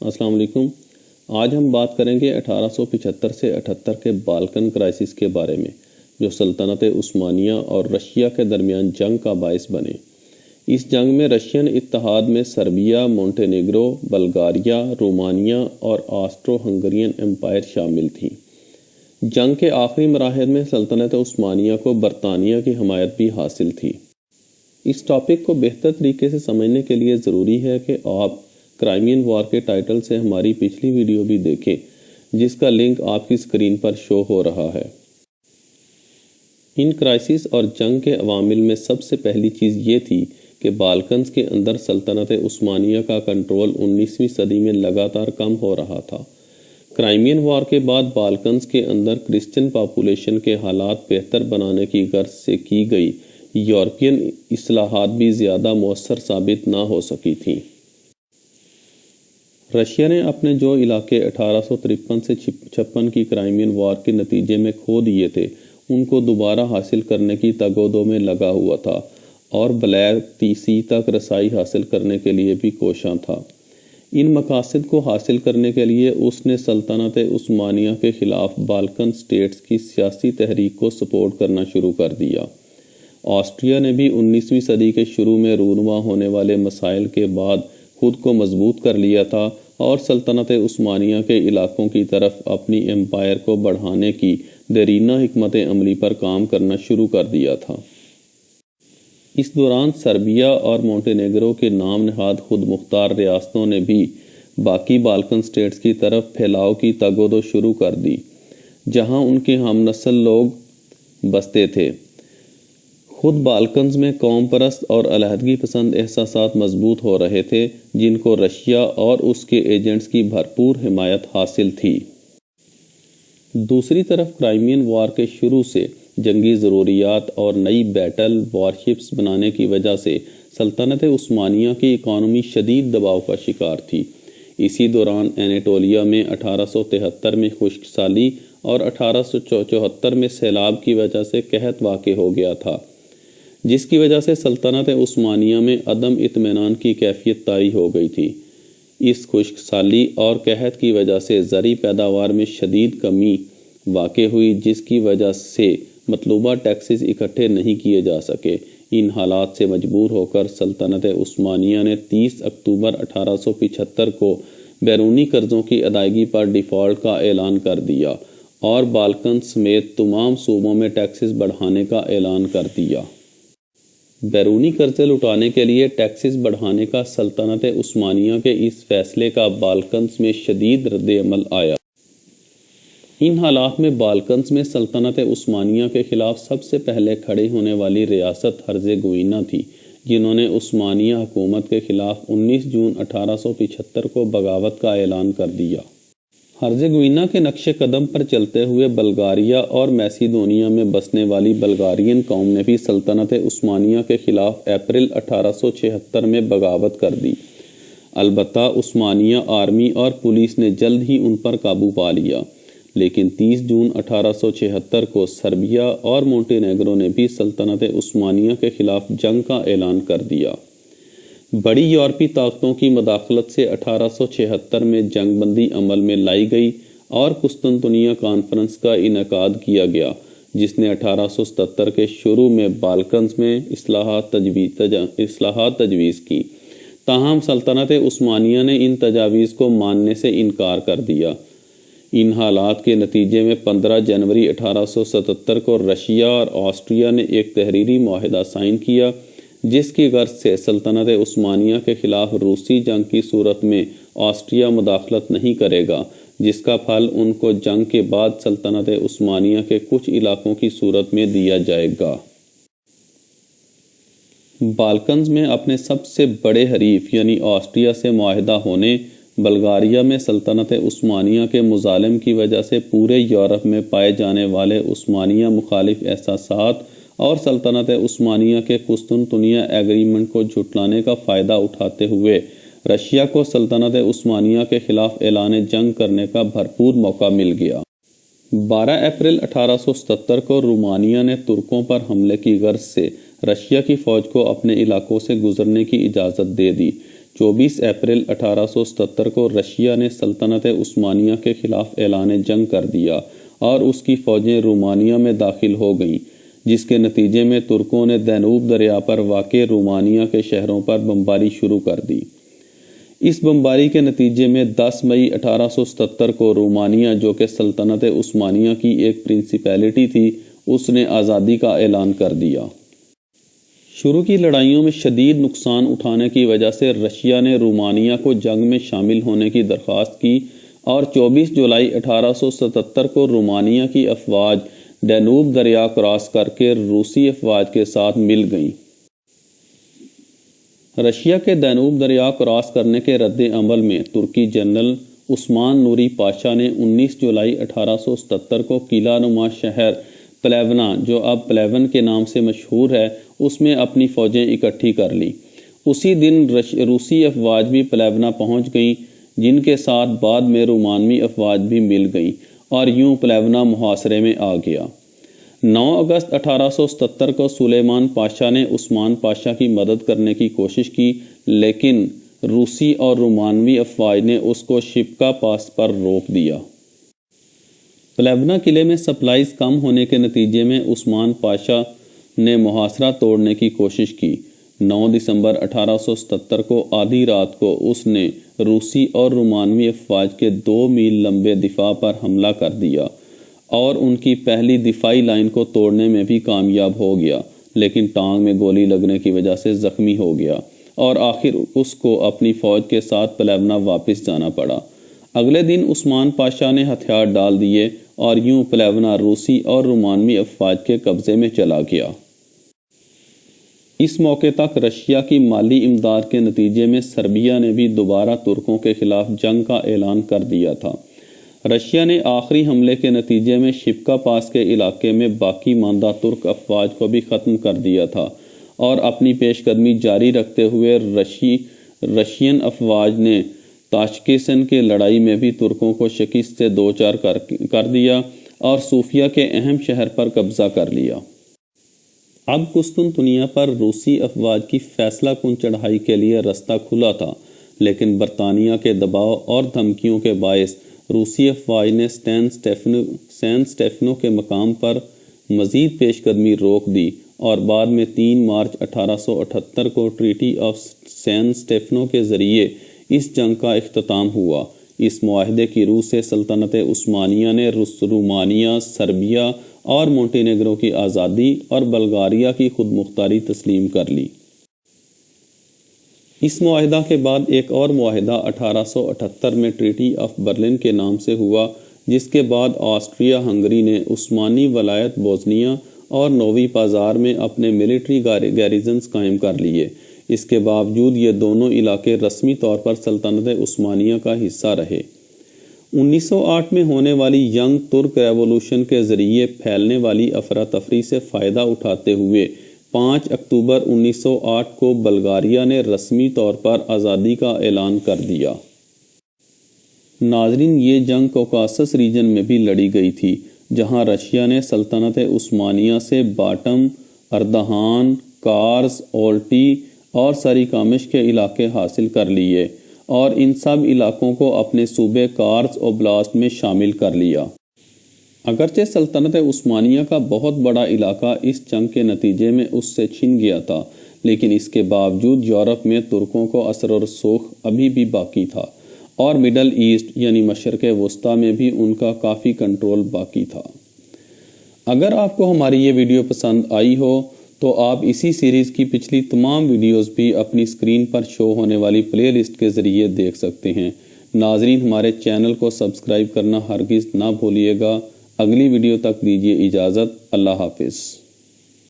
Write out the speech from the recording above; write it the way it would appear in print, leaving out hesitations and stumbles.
السلام علیکم۔ آج ہم بات کریں گے 1875 سے 78 کے بالکن کرائسس کے بارے میں، جو سلطنت عثمانیہ اور رشیا کے درمیان جنگ کا باعث بنے۔ اس جنگ میں رشین اتحاد میں سربیا، مونٹینیگرو، بلغاریہ، رومانیہ اور آسٹرو ہنگرین امپائر شامل تھیں۔ جنگ کے آخری مراحل میں سلطنت عثمانیہ کو برطانیہ کی حمایت بھی حاصل تھی۔ اس ٹاپک کو بہتر طریقے سے سمجھنے کے لیے ضروری ہے کہ آپ کرائمین وار کے ٹائٹل سے ہماری پچھلی ویڈیو بھی دیکھیں، جس کا لنک آپ کی اسکرین پر شو ہو رہا ہے۔ ان کرائسس اور جنگ کے عوامل میں سب سے پہلی چیز یہ تھی کہ بالکنز کے اندر سلطنت عثمانیہ کا کنٹرول 19ویں صدی میں لگاتار کم ہو رہا تھا۔ کرائمین وار کے بعد بالکنز کے اندر کرسچن پاپولیشن کے حالات بہتر بنانے کی غرض سے کی گئی یورپین اصلاحات بھی زیادہ مؤثر ثابت نہ ہو سکی تھیں۔ رشیا نے اپنے جو علاقے 1853 سے 56 کی کرائمین وار کے نتیجے میں کھو دیے تھے، ان کو دوبارہ حاصل کرنے کی تگ و دو میں لگا ہوا تھا اور بلیک سی تک رسائی حاصل کرنے کے لیے بھی کوشاں تھا۔ ان مقاصد کو حاصل کرنے کے لیے اس نے سلطنت عثمانیہ کے خلاف بالکن سٹیٹس کی سیاسی تحریک کو سپورٹ کرنا شروع کر دیا۔ آسٹریا نے بھی 19ویں صدی کے شروع میں رونما ہونے والے مسائل کے بعد خود کو مضبوط کر لیا تھا اور سلطنت عثمانیہ کے علاقوں کی طرف اپنی امپائر کو بڑھانے کی دیرینہ حکمت عملی پر کام کرنا شروع کر دیا تھا۔ اس دوران سربیا اور مونٹینیگرو کے نام نہاد خود مختار ریاستوں نے بھی باقی بالکن سٹیٹس کی طرف پھیلاؤ کی تگ و دو شروع کر دی، جہاں ان کے ہم نسل لوگ بستے تھے۔ خود بالکنز میں قوم پرست اور علیحدگی پسند احساسات مضبوط ہو رہے تھے، جن کو رشیا اور اس کے ایجنٹس کی بھرپور حمایت حاصل تھی۔ دوسری طرف کرائمین وار کے شروع سے جنگی ضروریات اور نئی بیٹل وارشپس بنانے کی وجہ سے سلطنت عثمانیہ کی اکانومی شدید دباؤ کا شکار تھی۔ اسی دوران انیٹولیا میں 1873 میں خشک سالی اور 1874 میں سیلاب کی وجہ سے قحط واقع ہو گیا تھا، جس کی وجہ سے سلطنت عثمانیہ میں عدم اطمینان کی کیفیت طاری ہو گئی تھی۔ اس خشک سالی اور قحط کی وجہ سے زرعی پیداوار میں شدید کمی واقع ہوئی، جس کی وجہ سے مطلوبہ ٹیکسز اکٹھے نہیں کیے جا سکے۔ ان حالات سے مجبور ہو کر سلطنت عثمانیہ نے 30 اکتوبر 1875 کو بیرونی قرضوں کی ادائیگی پر ڈیفالٹ کا اعلان کر دیا اور بالکن سمیت تمام صوبوں میں ٹیکسز بڑھانے کا اعلان کر دیا۔ بیرونی قرضے لٹانے کے لیے ٹیکسز بڑھانے کا سلطنت عثمانیہ کے اس فیصلے کا بالکنز میں شدید رد عمل آیا۔ ان حالات میں بالکنز میں سلطنت عثمانیہ کے خلاف سب سے پہلے کھڑے ہونے والی ریاست ہرزیگوئینا تھی، جنہوں نے عثمانیہ حکومت کے خلاف 19 جون 1875 کو بغاوت کا اعلان کر دیا۔ ہرزیگوئینا کے نقش قدم پر چلتے ہوئے بلغاریہ اور میسیڈونیا میں بسنے والی بلغارین قوم نے بھی سلطنت عثمانیہ کے خلاف اپریل 1876 میں بغاوت کر دی۔ البتہ عثمانیہ آرمی اور پولیس نے جلد ہی ان پر قابو پا لیا، لیکن 30 جون 1876 کو سربیا اور مونٹینیگرو نے بھی سلطنت عثمانیہ کے خلاف جنگ کا اعلان کر دیا۔ بڑی یورپی طاقتوں کی مداخلت سے 1876 میں جنگ بندی عمل میں لائی گئی اور قسطنطنیہ کانفرنس کا انعقاد کیا گیا، جس نے 1877 کے شروع میں بالکنز میں اصلاحات تجویز کی۔ تاہم سلطنت عثمانیہ نے ان تجاویز کو ماننے سے انکار کر دیا۔ ان حالات کے نتیجے میں 15 جنوری 1877 کو رشیا اور آسٹریا نے ایک تحریری معاہدہ سائن کیا، جس کی غرض سے سلطنت عثمانیہ کے خلاف روسی جنگ کی صورت میں آسٹریا مداخلت نہیں کرے گا، جس کا پھل ان کو جنگ کے بعد سلطنت عثمانیہ کے کچھ علاقوں کی صورت میں دیا جائے گا۔ بالکنز میں اپنے سب سے بڑے حریف یعنی آسٹریا سے معاہدہ ہونے، بلغاریہ میں سلطنت عثمانیہ کے مظالم کی وجہ سے پورے یورپ میں پائے جانے والے عثمانیہ مخالف احساسات اور سلطنت عثمانیہ کے قسطنطنیہ ایگریمنٹ کو جھٹلانے کا فائدہ اٹھاتے ہوئے رشیا کو سلطنت عثمانیہ کے خلاف اعلان جنگ کرنے کا بھرپور موقع مل گیا۔ 12 اپریل 1877 کو رومانیہ نے ترکوں پر حملے کی غرض سے رشیا کی فوج کو اپنے علاقوں سے گزرنے کی اجازت دے دی، 24 اپریل 1877 کو رشیا نے سلطنت عثمانیہ کے خلاف اعلان جنگ کر دیا اور اس کی فوجیں رومانیہ میں داخل ہو گئیں، جس کے نتیجے میں ترکوں نے دانوب دریا پر واقع رومانیہ کے شہروں پر بمباری شروع کر دی۔ اس بمباری کے نتیجے میں 10 مئی 1877 کو رومانیہ، جو کہ سلطنت عثمانیہ کی ایک پرنسپیلٹی تھی، اس نے آزادی کا اعلان کر دیا۔ شروع کی لڑائیوں میں شدید نقصان اٹھانے کی وجہ سے رشیا نے رومانیہ کو جنگ میں شامل ہونے کی درخواست کی اور 24 جولائی 1877 کو رومانیہ کی افواج ڈانوب دریا کراس کر کے روسی افواج کے ساتھ مل گئیں۔ رشیا کے دانوب دریا کراس کرنے کے رد عمل میں ترکی جنرل عثمان نوری پاشا نے 19 جولائی 1877 کو قلعہ نما شہر پلیونا، جو اب پلیون کے نام سے مشہور ہے، اس میں اپنی فوجیں اکٹھی کر لیں۔ اسی دن روسی افواج بھی پلیونا پہنچ گئیں، جن کے ساتھ بعد میں رومانوی افواج بھی مل گئیں، اور یوں پلیونا محاصرے میں آ گیا۔ 9 اگست 1877 کو سلیمان پاشا نے عثمان پاشا کی مدد کرنے کی کوشش کی، لیکن روسی اور رومانوی افواج نے اس کو شپکا پاس پر روک دیا۔ پلیونا قلعے میں سپلائز کم ہونے کے نتیجے میں عثمان پاشا نے محاصرہ توڑنے کی کوشش کی۔ 9 دسمبر 1877 کو آدھی رات کو اس نے روسی اور رومانوی افواج کے 2 میل لمبے دفاع پر حملہ کر دیا اور ان کی پہلی دفاعی لائن کو توڑنے میں بھی کامیاب ہو گیا، لیکن ٹانگ میں گولی لگنے کی وجہ سے زخمی ہو گیا اور آخر اس کو اپنی فوج کے ساتھ پلیونا واپس جانا پڑا۔ اگلے دن عثمان پاشا نے ہتھیار ڈال دیے اور یوں پلیونا روسی اور رومانوی افواج کے قبضے میں چلا گیا۔ اس موقع تک رشیا کی مالی امداد کے نتیجے میں سربیا نے بھی دوبارہ ترکوں کے خلاف جنگ کا اعلان کر دیا تھا۔ رشیا نے آخری حملے کے نتیجے میں شپکا پاس کے علاقے میں باقی ماندہ ترک افواج کو بھی ختم کر دیا تھا اور اپنی پیش قدمی جاری رکھتے ہوئے رشین افواج نے تاشکیسن کی لڑائی میں بھی ترکوں کو شکست سے دوچار کر دیا اور صوفیہ کے اہم شہر پر قبضہ کر لیا۔ اب قسطنطنیہ پر روسی افواج کی فیصلہ کن چڑھائی کے لیے رستہ کھلا تھا، لیکن برطانیہ کے دباؤ اور دھمکیوں کے باعث روسی افواج نے سین سٹیفنو کے مقام پر مزید پیش قدمی روک دی اور بعد میں 3 مارچ 1878 کو ٹریٹی آف سین سٹیفنو کے ذریعے اس جنگ کا اختتام ہوا۔ اس معاہدے کی روح سے سلطنت عثمانیہ نے رومانیہ، سربیا اور مونٹینیگرو کی آزادی اور بلغاریہ کی خود مختاری تسلیم کر لی۔ اس معاہدہ کے بعد ایک اور معاہدہ 1878 میں ٹریٹی آف برلن کے نام سے ہوا، جس کے بعد آسٹریا ہنگری نے عثمانی ولایت بوزنیا اور نوی بازار میں اپنے ملٹری گیریزنز قائم کر لیے۔ اس کے باوجود یہ دونوں علاقے رسمی طور پر سلطنت عثمانیہ کا حصہ رہے۔ 1908 میں ہونے والی ینگ ترک ریولوشن کے ذریعے پھیلنے والی افراتفری سے فائدہ اٹھاتے ہوئے 5 اکتوبر 1908 کو بلغاریہ نے رسمی طور پر آزادی کا اعلان کر دیا۔ ناظرین، یہ جنگ کوکاسس ریجن میں بھی لڑی گئی تھی، جہاں رشیا نے سلطنت عثمانیہ سے باٹم، اردہان، کارز، اولٹی اور سریکامش کے علاقے حاصل کر لیے اور ان سب علاقوں کو اپنے صوبے کارز اوبلاست میں شامل کر لیا۔ اگرچہ سلطنت عثمانیہ کا بہت بڑا علاقہ اس جنگ کے نتیجے میں اس سے چھن گیا تھا، لیکن اس کے باوجود یورپ میں ترکوں کو اثر و رسوخ ابھی بھی باقی تھا اور مڈل ایسٹ یعنی مشرق وسطیٰ میں بھی ان کا کافی کنٹرول باقی تھا۔ اگر آپ کو ہماری یہ ویڈیو پسند آئی ہو تو آپ اسی سیریز کی پچھلی تمام ویڈیوز بھی اپنی اسکرین پر شو ہونے والی پلے لسٹ کے ذریعے دیکھ سکتے ہیں۔ ناظرین، ہمارے چینل کو سبسکرائب کرنا ہرگز نہ بھولیے گا۔ اگلی ویڈیو تک دیجیے اجازت۔ اللہ حافظ۔